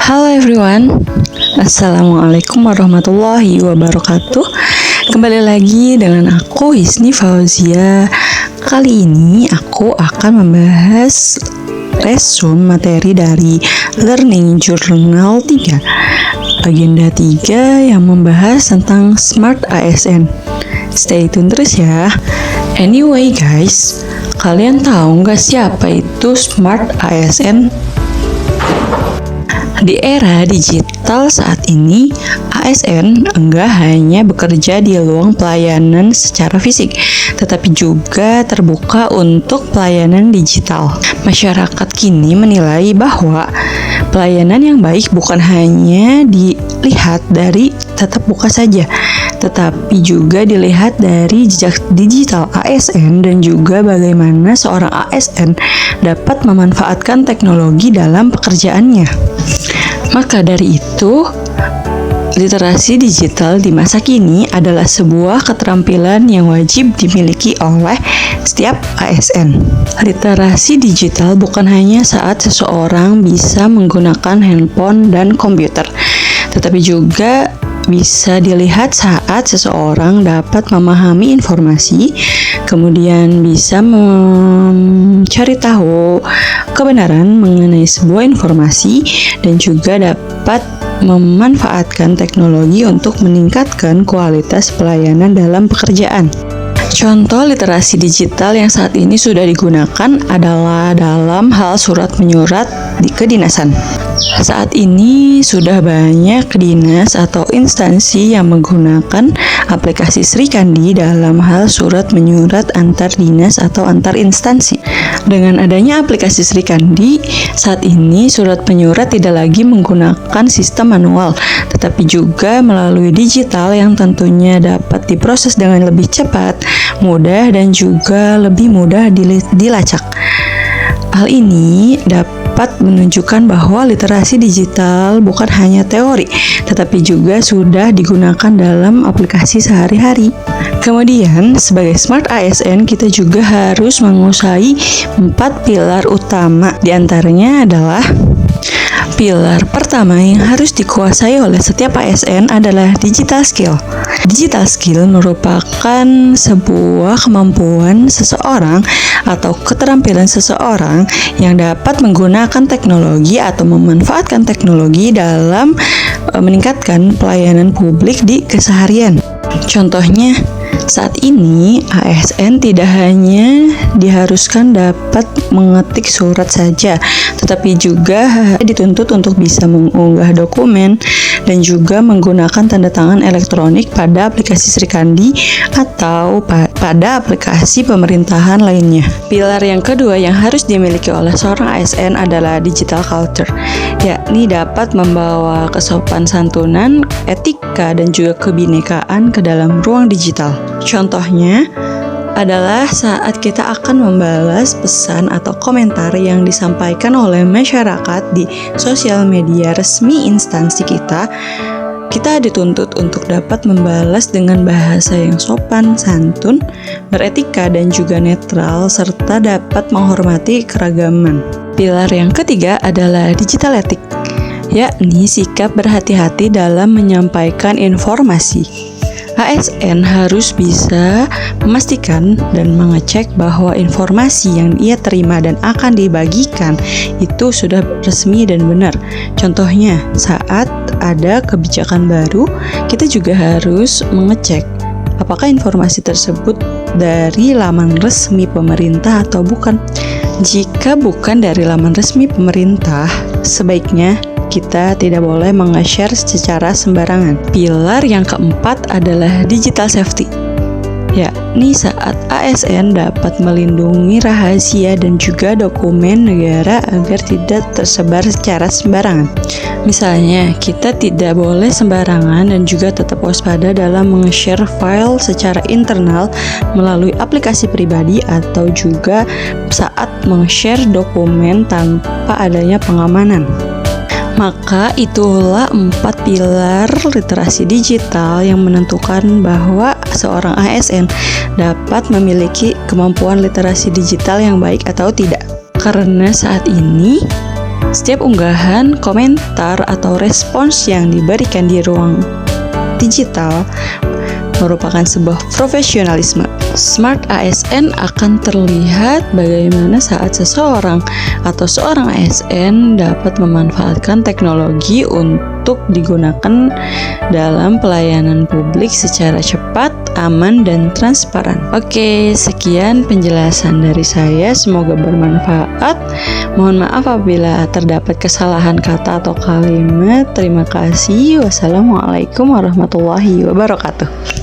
Halo everyone, Assalamualaikum warahmatullahi wabarakatuh. Kembali lagi dengan aku Hisni Fauzia. Kali ini aku akan membahas resume materi dari Learning Journal 3 Agenda 3 yang membahas tentang Smart ASN. Stay tune terus ya. Anyway guys, kalian tahu nggak siapa itu Smart ASN? Di era digital saat ini, ASN enggak hanya bekerja di ruang pelayanan secara fisik, tetapi juga terbuka untuk pelayanan digital. Masyarakat kini menilai bahwa pelayanan yang baik bukan hanya dilihat dari tatap muka saja, tetapi juga dilihat dari jejak digital ASN dan juga bagaimana seorang ASN dapat memanfaatkan teknologi dalam pekerjaannya. Maka dari itu, literasi digital di masa kini adalah sebuah keterampilan yang wajib dimiliki oleh setiap ASN. Literasi digital bukan hanya saat seseorang bisa menggunakan handphone dan komputer, tetapi juga bisa dilihat saat seseorang dapat memahami informasi, kemudian bisa mencari tahu kebenaran mengenai sebuah informasi, dan juga dapat memanfaatkan teknologi untuk meningkatkan kualitas pelayanan dalam pekerjaan. Contoh literasi digital yang saat ini sudah digunakan adalah dalam hal surat menyurat di kedinasan. Saat ini sudah banyak dinas atau instansi yang menggunakan aplikasi Sri Kandi dalam hal surat menyurat antar dinas atau antar instansi. Dengan adanya aplikasi Sri Kandi, saat ini surat menyurat tidak lagi menggunakan sistem manual, tetapi juga melalui digital yang tentunya dapat diproses dengan lebih cepat, mudah, dan juga lebih mudah dilacak. Hal ini dapat menunjukkan bahwa literasi digital bukan hanya teori, tetapi juga sudah digunakan dalam aplikasi sehari-hari. Kemudian, sebagai Smart ASN, kita juga harus menguasai 4 pilar utama. Di antaranya adalah pilar pertama yang harus dikuasai oleh setiap ASN adalah digital skill. Digital skill merupakan sebuah kemampuan seseorang atau keterampilan seseorang yang dapat menggunakan teknologi atau memanfaatkan teknologi dalam meningkatkan pelayanan publik di keseharian. Contohnya, saat ini ASN tidak hanya diharuskan dapat mengetik surat saja, tetapi juga dituntut untuk bisa mengunggah dokumen dan juga menggunakan tanda tangan elektronik pada aplikasi Sri Kandi atau pada aplikasi pemerintahan lainnya. Pilar yang kedua yang harus dimiliki oleh seorang ASN adalah digital culture, yakni dapat membawa kesopan santunan, etika, dan juga kebinekaan ke dalam ruang digital. Contohnya adalah saat kita akan membalas pesan atau komentar yang disampaikan oleh masyarakat di sosial media resmi instansi kita dituntut untuk dapat membalas dengan bahasa yang sopan, santun, beretika, dan juga netral, serta dapat menghormati keragaman. Pilar yang ketiga adalah digital etik, yakni sikap berhati-hati dalam menyampaikan informasi. ASN harus bisa memastikan dan mengecek bahwa informasi yang ia terima dan akan dibagikan itu sudah resmi dan benar. Contohnya, saat ada kebijakan baru, kita juga harus mengecek apakah informasi tersebut dari laman resmi pemerintah atau bukan. Jika bukan dari laman resmi pemerintah, sebaiknya kita tidak boleh menge-share secara sembarangan. Pilar yang keempat adalah digital safety, yakni saat ASN dapat melindungi rahasia dan juga dokumen negara agar tidak tersebar secara sembarangan. Misalnya, kita tidak boleh sembarangan dan juga tetap waspada dalam menge-share file secara internal melalui aplikasi pribadi atau juga saat menge-share dokumen tanpa adanya pengamanan. Maka itulah 4 pilar literasi digital yang menentukan bahwa seorang ASN dapat memiliki kemampuan literasi digital yang baik atau tidak. Karena saat ini Setiap unggahan, komentar, atau respons yang diberikan di ruang digital merupakan sebuah profesionalisme. Smart ASN akan terlihat bagaimana saat seseorang atau seorang ASN dapat memanfaatkan teknologi untuk digunakan dalam pelayanan publik secara cepat, aman, dan transparan. Oke, sekian penjelasan dari saya. Semoga bermanfaat. Mohon maaf apabila terdapat kesalahan kata atau kalimat. Terima kasih. Wassalamualaikum warahmatullahi wabarakatuh.